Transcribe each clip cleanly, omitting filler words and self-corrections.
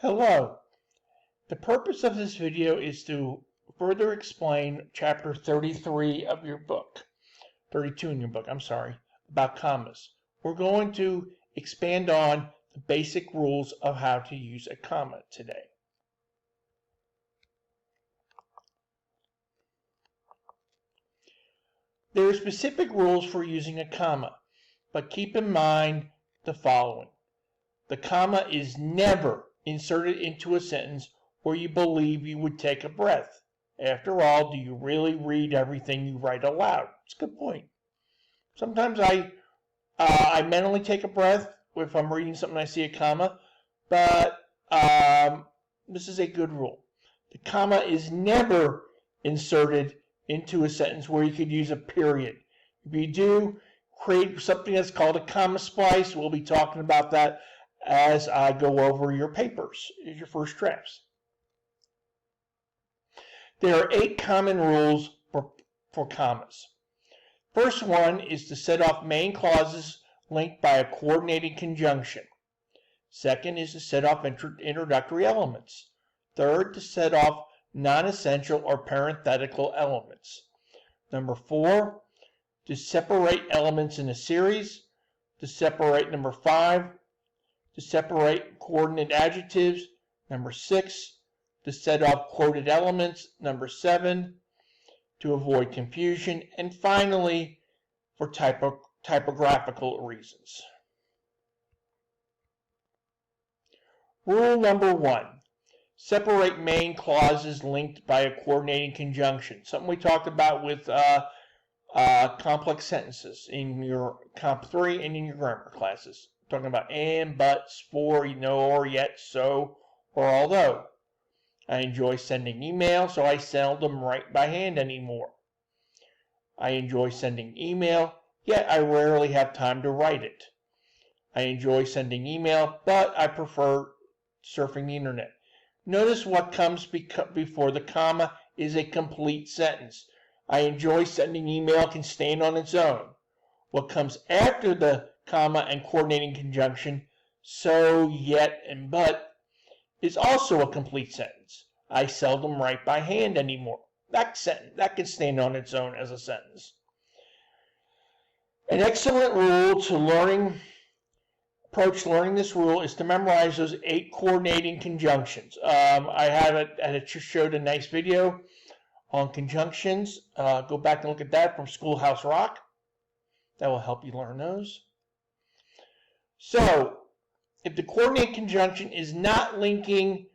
Hello. The purpose of this video is to further explain chapter 33 of your book, 32 in your book, I'm sorry, about commas. We're going to expand on the basic rules of how to use a comma today. There are specific rules for using a comma, but keep in mind the following. The comma is never inserted into a sentence where you believe you would take a breath. After all, do you really read everything you write aloud? It's a good point. Sometimes I mentally take a breath if I'm reading something I see a comma, but this is a good rule. The comma is never inserted into a sentence where you could use a period. If you do, create something that's called a comma splice. We'll be talking about that as I go over your papers, your first drafts. There are 8 common rules for commas. First one is to set off main clauses linked by a coordinating conjunction. Second is to set off introductory elements. Third, to set off non-essential or parenthetical elements. Number 4, to separate elements in a series. To separate number 5, to separate coordinate adjectives. Number 6, to set off quoted elements. Number 7, to avoid confusion. And finally, for typographical reasons. Rule number 1. Separate main clauses linked by a coordinating conjunction. Something we talked about with complex sentences in your Comp 3 and in your grammar classes. Talking about and, buts, for, nor, yet, so, or although. I enjoy sending email, so I seldom write by hand anymore. I enjoy sending email, yet I rarely have time to write it. I enjoy sending email, but I prefer surfing the internet. Notice what comes before the comma is a complete sentence. I enjoy sending email can stand on its own. What comes after the comma and coordinating conjunction, so, yet, and but, is also a complete sentence. I seldom write by hand anymore. That can stand on its own as a sentence. An excellent rule to approach learning this rule is to memorize those 8 coordinating conjunctions. I showed a nice video on conjunctions. Go back and look at that from Schoolhouse Rock. That will help you learn those. So, if the coordinate conjunction is not linking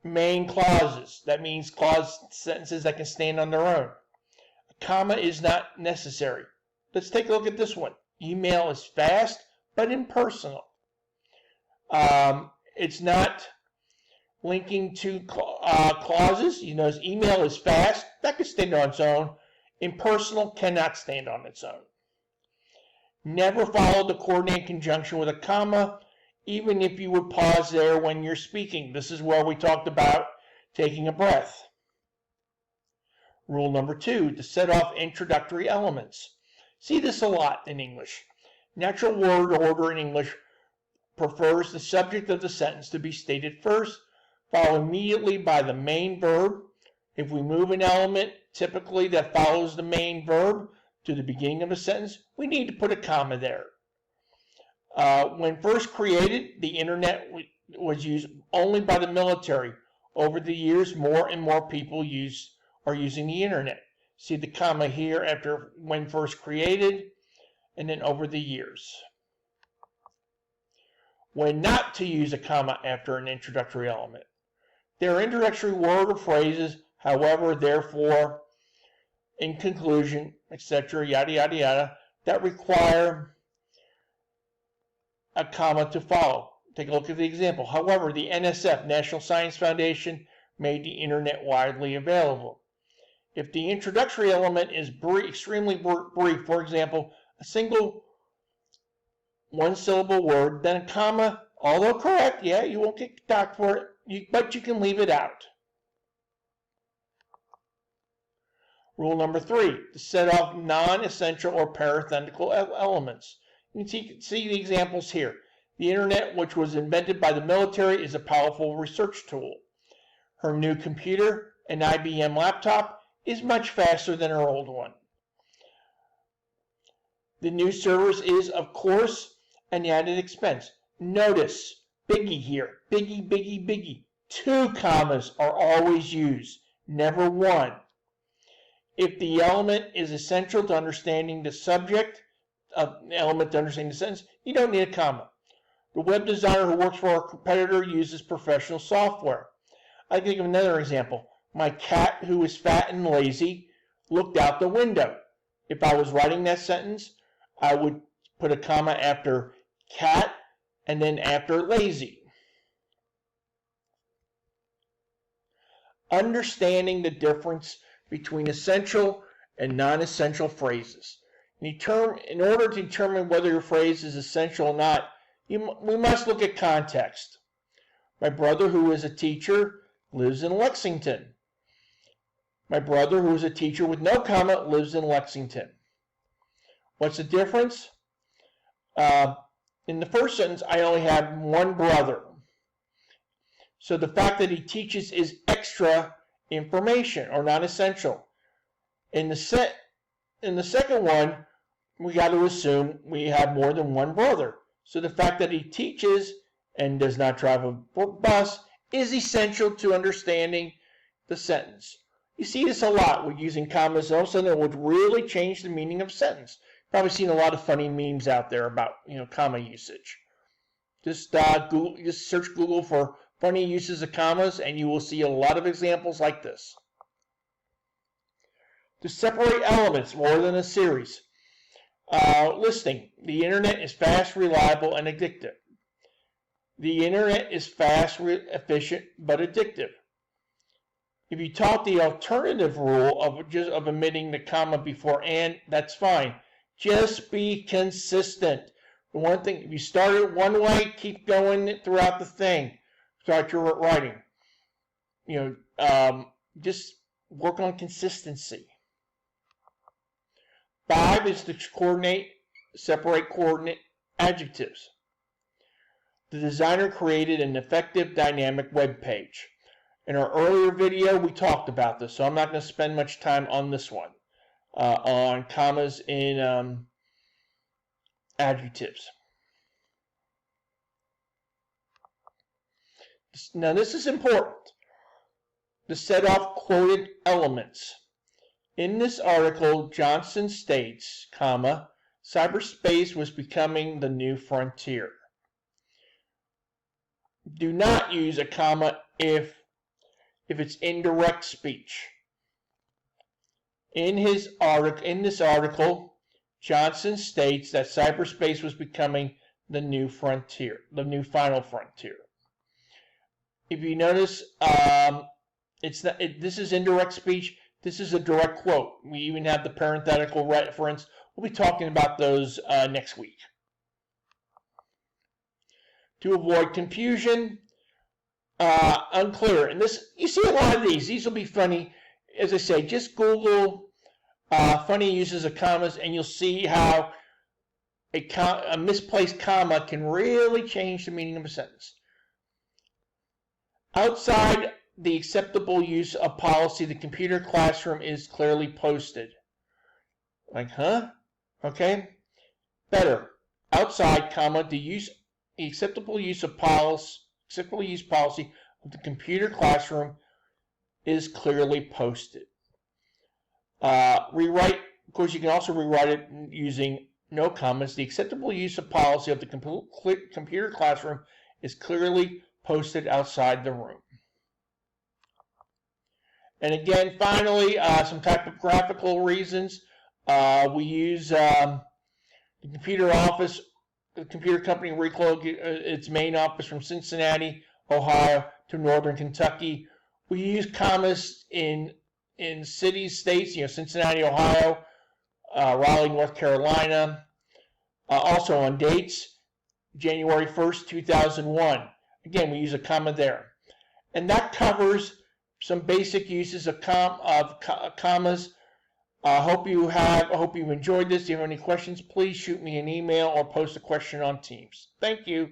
main clauses, that means sentences that can stand on their own, a comma is not necessary. Let's take a look at this one. Email is fast but impersonal. It's not linking to clauses. You notice email is fast. That can stand on its own. Impersonal cannot stand on its own. Never follow the coordinating conjunction with a comma, even if you would pause there when you're speaking. This is where we talked about taking a breath. Rule number 2, to set off introductory elements. See this a lot in English. Natural word order in English prefers the subject of the sentence to be stated first, followed immediately by the main verb. If we move an element, typically that follows the main verb, to the beginning of a sentence, we need to put a comma there. When first created, the internet was used only by the military. Over the years, more and more people are using the internet. See the comma here after when first created, and then over the years. When not to use a comma after an introductory element. There are introductory word or phrases, however, therefore, in conclusion, etc., yada, yada, yada, that require a comma to follow. Take a look at the example. However, the NSF, National Science Foundation, made the internet widely available. If the introductory element is extremely brief, for example, a single one-syllable word, then a comma, although correct, yeah, you won't get docked for it, but you can leave it out. Rule number 3, to set off non-essential or parenthetical elements. You can see the examples here. The internet, which was invented by the military, is a powerful research tool. Her new computer, an IBM laptop, is much faster than her old one. The new service is, of course, an added expense. Notice, biggie here, biggie, biggie, biggie. 2 commas are always used, never 1. If the element is essential to understanding the subject, element to understanding the sentence, you don't need a comma. The web designer who works for our competitor uses professional software. I can think of another example. My cat, who is fat and lazy, looked out the window. If I was writing that sentence, I would put a comma after cat and then after lazy. Understanding the difference between essential and non-essential phrases. In order to determine whether your phrase is essential or not, we must look at context. My brother, who is a teacher, lives in Lexington. My brother, who is a teacher with no comma, lives in Lexington. What's the difference? In the first sentence, I only have one brother. So the fact that he teaches is extra information or not essential. In the second one, we got to assume we have more than one brother. So the fact that he teaches and does not drive a bus is essential to understanding the sentence. You see this a lot with using commas. All of a sudden it would really change the meaning of a sentence. Probably seen a lot of funny memes out there about comma usage. Just search Google for funny uses of commas, and you will see a lot of examples like this. To separate elements more than a series. Listing. The internet is fast, reliable, and addictive. The internet is fast, efficient, but addictive. If you taught the alternative rule of omitting the comma before and, that's fine. Just be consistent. The one thing, if you start it one way, keep going throughout the thing. Start your writing. Just work on consistency. 5 is to separate coordinate adjectives. The designer created an effective dynamic web page. In our earlier video, we talked about this, so I'm not going to spend much time on this one, on commas in adjectives. Now, this is important to set off quoted elements. In this article, Johnson states, comma, cyberspace was becoming the new frontier. Do not use a comma if it's indirect speech. In this article, Johnson states that cyberspace was becoming the new frontier, the new final frontier. If you notice, this is indirect speech. This is a direct quote. We even have the parenthetical reference. We'll be talking about those next week. To avoid confusion, unclear. And this, you see a lot of these. These will be funny. As I say, just Google funny uses of commas, and you'll see how a misplaced comma can really change the meaning of a sentence. Outside the acceptable use of policy, the computer classroom is clearly posted. Like, huh? Okay. Better. Outside, comma, the acceptable use policy of the computer classroom is clearly posted. Rewrite, of course, you can also rewrite it using no commas. The acceptable use of policy of the computer classroom is clearly posted outside the room. And again, finally, some typographical reasons. We use the computer office. The computer company relocated its main office from Cincinnati, Ohio, to northern Kentucky. We use commas in cities, states, Cincinnati, Ohio, Raleigh, North Carolina. Also on dates, January 1st, 2001. Again, we use a comma there. And that covers some basic uses of commas. I hope you enjoyed this. If you have any questions, please shoot me an email or post a question on Teams. Thank you.